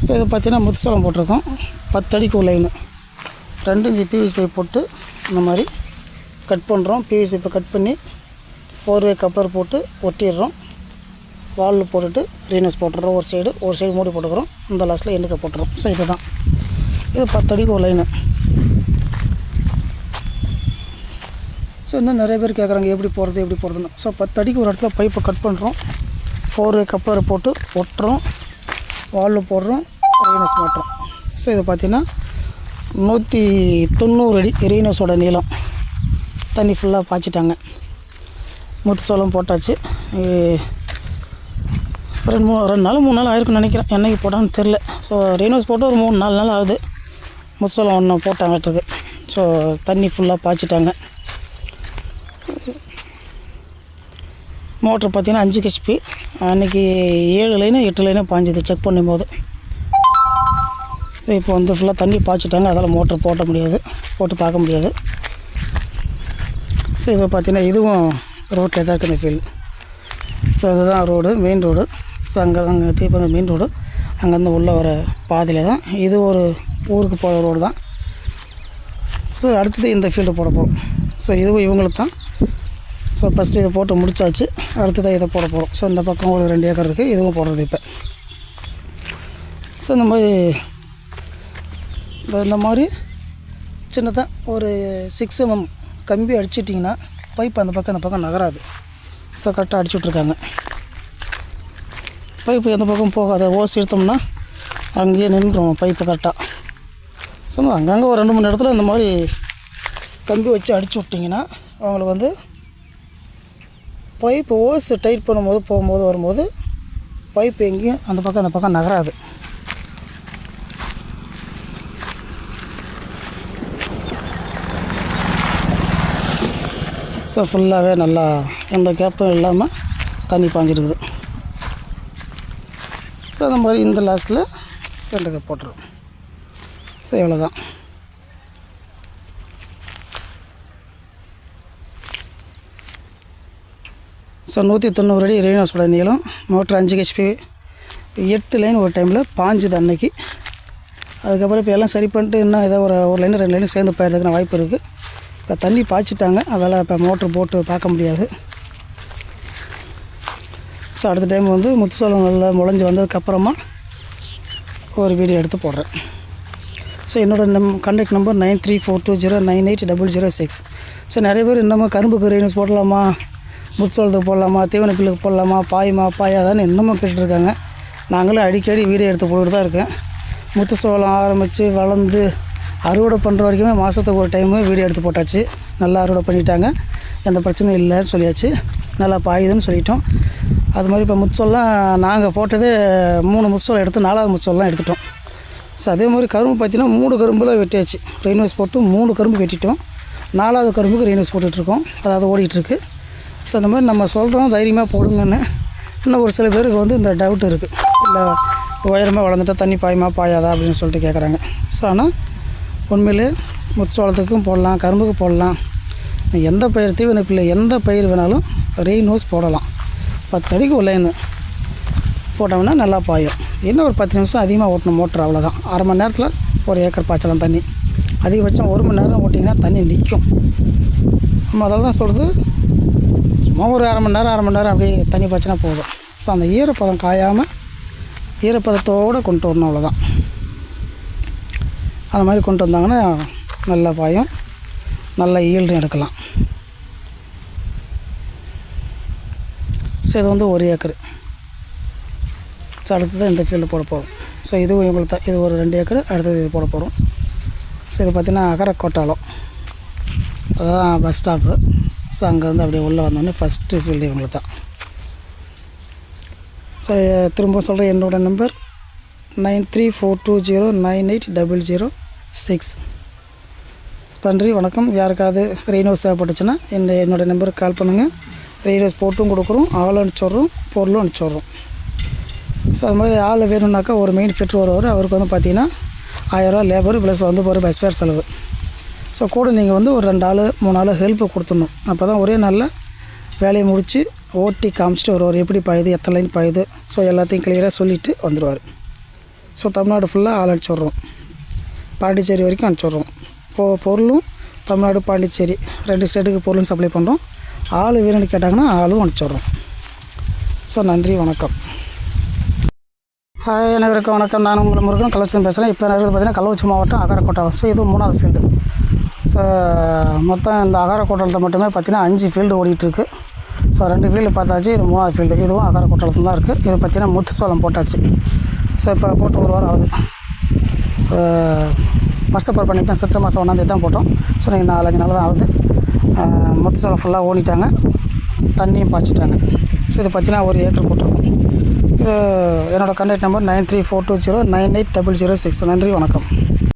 So இதை பார்த்தீங்கன்னா முத்துசோளம் போட்டிருக்கோம். 10 அடிக்கு லைனு 2 இன்ச்சு பிவிசி பைப் போட்டு இந்த மாதிரி கட் பண்ணுறோம். பிவிசி பைப்பை கட் பண்ணி 4-வே கப்ளர் போட்டு ஒட்டிடுறோம். வாலில் போட்டுட்டு ரீனஸ் போட்டுடுறோம். ஒரு சைடு மூடி போட்டுக்கிறோம். இந்த லாஸ்ட்டில் எண்டுக்க போட்டுறோம். ஸோ இதுதான் இது 10 அடிக்கு ஒரு லைனு. ஸோ இன்னும் நிறைய பேர் கேட்குறாங்க எப்படி போகிறதுன்னு. ஸோ 10 அடிக்கு ஒரு இடத்துல பைப்பை கட் பண்ணுறோம். 4-வே கப்ளரை போட்டு ஒட்டுறோம். வாலில் போடுறோம். ரீனஸ் மாட்டுறோம். ஸோ இதை பார்த்தீங்கன்னா 190 அடி ரீனஸோட நீளம். தண்ணி ஃபுல்லாக பாய்ச்சிட்டாங்க. முத்துசோளம் போட்டாச்சு. 2 நாள் 3 நாள் ஆயிருக்குன்னு நினைக்கிறேன். என்னைக்கு போட்டான்னு தெரில. ஸோ ரீனஸ் போட்டு ஒரு 3-4 நாள் ஆகுது. முத்துசோளம் ஒன்று போட்டாங்கட்டுது. ஸோ தண்ணி ஃபுல்லாக பாய்ச்சிட்டாங்க. மோட்ரு பார்த்திங்கன்னா 5 HP. அன்றைக்கி 7 லைனு 8 லைனு பாய்ஞ்சிது செக் பண்ணும்போது. ஸோ இப்போ வந்து ஃபுல்லாக தண்ணி பாய்ச்சிட்டாங்க. அதால் மோட்ரு போட்டு பார்க்க முடியாது. ஸோ இதை பார்த்திங்கன்னா இதுவும் ரோட்டில் தான் இருக்குது இந்த ஃபீல்டு. ஸோ இதுதான் ரோடு, மெயின் ரோடு. ஸோ அங்கே தீபம் மெயின் ரோடு. அங்கேருந்து உள்ளே வர பாதையில் தான். இது ஒரு ஊருக்கு போகிற ரோடு தான். ஸோ அடுத்தது இந்த ஃபீல்டு போட போகிறோம். ஸோ இதுவும் இவங்களுக்கு தான். ஸோ ஃபஸ்ட்டு இதை போட்டு முடிச்சாச்சு. அடுத்ததாக இதை போட போகிறோம். ஸோ இந்த பக்கம் ஒரு 2 ஏக்கர் இருக்குது. இதுவும் போடுறது இப்போ. ஸோ இந்த மாதிரி சின்னதாக ஒரு 6 mm கம்பி அடிச்சிட்டிங்கன்னா பைப் அந்த பக்கம் நகராது. ஸோ கரெக்டாக அடிச்சுட்ருக்காங்க. பைப்பு எந்த பக்கம் போகாது. ஓசி எடுத்தோம்னா அங்கேயே நின்றுடும் பைப்பு கரெக்டாக. ஸோ அங்கங்கே ஒரு 2-3 இடத்துல இந்த மாதிரி கம்பி வச்சு அடிச்சு விட்டிங்கன்னா அவங்களுக்கு வந்து பைப்பு ஓஸ் டைட் பண்ணும்போது வரும்போது பைப்பு எங்கேயும் அந்த பக்கம் நகராது. ஸோ ஃபுல்லாகவே நல்லா எந்த கேப்பும் இல்லாமல் தண்ணி பாஞ்சிருக்குது. ஸோ அந்த மாதிரி இந்த லாஸ்ட்டில் 2 கப் போட்டுரும். ஸோ இவ்வளோதான். ஸோ 190 அடி ரீனஸோட நீளம். Motor 5 HP. 8 லைன் ஒரு டைமில் பாஞ்சுது அன்னைக்கு. அதுக்கப்புறம் இப்போ எல்லாம் சரி பண்ணிட்டு இன்னும் ஏதோ ஒரு லைன் 2 லைன் சேர்ந்து போயிடுறதுக்கான வாய்ப்பு இருக்குது. இப்போ தண்ணி பாய்ச்சிட்டாங்க. அதனால் இப்போ மோட்ரு போட்டு பார்க்க முடியாது. ஸோ அடுத்த டைம் வந்து முத்துசோளம் நல்லா முளைஞ்சி வந்ததுக்கப்புறமா ஒரு வீடியோ எடுத்து போடுறேன். ஸோ என்னோடய கான்டாக்ட் நம்பர் 9342098006. ஸோ நிறைய பேர் இன்னமும் கரும்புக்கு ரீனஸ் போடலாமா, முத்துசோளத்துக்கு போடலாமா, தீவன பில்லுக்கு போடலாமா, பாயாதான்னு இன்னமும் கேட்டுருக்காங்க. நாங்களும் அடிக்கடி வீடியோ எடுத்து போட்டுட்டு தான் இருக்கேன். முத்துசோளம் ஆரம்பித்து வளர்ந்து அறுவடை பண்ணுற வரைக்குமே மாதத்துக்கு ஒரு டைமு வீடியோ எடுத்து போட்டாச்சு. நல்லா அறுவடை பண்ணிட்டாங்க. எந்த பிரச்சனையும் இல்லைன்னு சொல்லியாச்சு. நல்லா பாயுதுன்னு சொல்லிட்டோம். அது மாதிரி இப்போ முத்துசோளம் நாங்கள் போட்டதே 3 முத்துசோளம் எடுத்து 4வது முத்துசோளம் எடுத்துட்டோம். ஸோ அதே மாதிரி கரும்பு பார்த்திங்கன்னா 3 கரும்பில் வெட்டியாச்சு. ரெயின்வேஸ் போட்டு 3 கரும்பு வெட்டிட்டோம். 4வது கரும்புக்கு ரெயின்வேஸ் போட்டுட்ருக்கோம். அதாவது ஓடிட்டுருக்கு. ஸோ அந்த மாதிரி நம்ம சொல்கிறோம் தைரியமாக போடுங்கன்னு. இன்னும் ஒரு சில பேருக்கு வந்து இந்த டவுட் இருக்குது. இல்லை உயரமாக வளர்ந்துட்டால் தண்ணி பாயாதா அப்படின்னு சொல்லிட்டு கேட்குறாங்க. ஸோ ஆனால் உண்மையிலே முத்துசோளத்துக்கும் போடலாம், கரும்புக்கு போடலாம். எந்த பயிர் தீவனப்பில்லை எந்த பயிர் வேணாலும் ரெயின்வேஸ் போடலாம். 10 அடிக்கு ஒரு லைனு போட்டோம்னா நல்லா பாயும். இன்னும் ஒரு 10 நிமிஷம் அதிகமாக ஓட்டணும் மோட்ரு. அவ்வளோதான். 1/2 மணி நேரத்தில் 1 ஏக்கர் பாய்ச்சலாம் தண்ணி. அதிகபட்சம் 1 மணி நேரம் ஓட்டிங்கன்னா தண்ணி நிற்கும். நம்ம அதில் தான் சொல்கிறது. சும்மா ஒரு 1/2 மணி நேரம் அப்படியே தண்ணி பாய்ச்சினா போதும். ஸோ அந்த ஈரப்பதம் காயாமல் ஈரப்பதத்தோடு கொண்டு வரணும். அவ்வளோதான். அது மாதிரி கொண்டு வந்தாங்கன்னா நல்லா பாயும், நல்ல ஈல்டு எடுக்கலாம். ஸோ இது வந்து 1 ஏக்கரு. ஸோ அடுத்து தான் இந்த ஃபீல்டு போட போகிறோம். ஸோ இதுவும் இவங்களுக்கு தான். இது ஒரு 2 ஏக்கரு. அடுத்தது இது போட போகிறோம். ஸோ இது பார்த்திங்கன்னா அகரக்கோட்டாலம், அதுதான் பஸ் ஸ்டாப்பு. ஸோ அங்கேருந்து அப்படியே உள்ளே வந்தோடனே ஃபஸ்ட்டு ஃபீல்டு இவங்களுக்கு தான். ஸோ திரும்ப சொல்கிறேன். என்னோடய நம்பர் 9342098006. நன்றி, வணக்கம். யாருக்காவது ரெயின்வேஸ் தேவைப்பட்டுச்சுன்னா என்னோடய நம்பருக்கு கால் பண்ணுங்கள். ரெயின்வேஸ் போட்டும் கொடுக்குறோம், ஆளும் அனுப்பிச்சிட்றோம், பொருளும் அனுப்பிச்சிட்றோம். ஸோ அது மாதிரி ஆள் வேணும்னாக்கா ஒரு மெயின் ஃபிட்டர் வருவார். அவருக்கு வந்து பார்த்திங்கன்னா 1000 ரூபா லேபர் ப்ளஸ் வந்து போகிற பஸ் ஃபேர் செலவு. ஸோ கூட நீங்கள் வந்து ஒரு 2 ஆள் 3 ஆள் ஹெல்ப்பு கொடுத்துடணும். அப்போ தான் ஒரே நாளில் வேலையை முடித்து ஓட்டி காமிச்சிட்டு வருவார். எப்படி பாயுது, எத்தனை லைன் பாயுது, ஸோ எல்லாத்தையும் கிளியராக சொல்லிவிட்டு வந்துடுவார். ஸோ தமிழ்நாடு ஃபுல்லாக ஆள் அனுப்பிச்சி விட்றோம். பாண்டிச்சேரி வரைக்கும் அனுப்பிச்சி விட்றோம். பொருளும் தமிழ்நாடு பாண்டிச்சேரி 2 ஸ்டேட்டுக்கு பொருளும் சப்ளை பண்ணுறோம். ஆள் வேணும்னு கேட்டாங்கன்னா ஆளும் அனுப்பிச்சி விட்றோம். ஸோ நன்றி, வணக்கம். ஹாய், அனைவருக்கும் வணக்கம். நான் உங்களை முருகன் கள்ளக்குறிச்சி பேசுகிறேன். இப்போ இருக்கிறது பார்த்திங்கன்னா கள்ளக்குறிச்சி மாவட்டம் அகரக்கோட்டாலம். ஸோ இது 3வது ஃபீல்டு. ஸோ மொத்தம் இந்த அகரக்கோட்டாலத்தில் மட்டுமே பார்த்திங்கன்னா 5 ஃபீல்டு ஓடிட்டுருக்கு. ஸோ 2 ஃபீல்டு பார்த்தாச்சு. இது 3வது ஃபீல்டு. இதுவும் அகரக்கோட்டாலத்தில் தான் இருக்குது. இது பார்த்திங்கன்னா முத்து சோளம் போட்டாச்சு. ஸோ இப்போ போட்டு 1 வாரம் ஆகுது. ஃபஸ்ட்டு பர் பண்ணி தான் சித்திரை மாதம் 1ஆம் தேதி தான் போட்டோம். ஸோ நீங்கள் 4-5 நாள் தான் ஆகுது. முத்து சோளம் ஃபுல்லாக ஓடிட்டாங்க, தண்ணியும் பாய்ச்சிட்டாங்க. ஸோ இது பார்த்திங்கன்னா 1 ஏக்கர் போட்டிருக்கோம். இது என்னோடய கான்டாக்ட் நம்பர் 9342098006. நன்றி, வணக்கம்.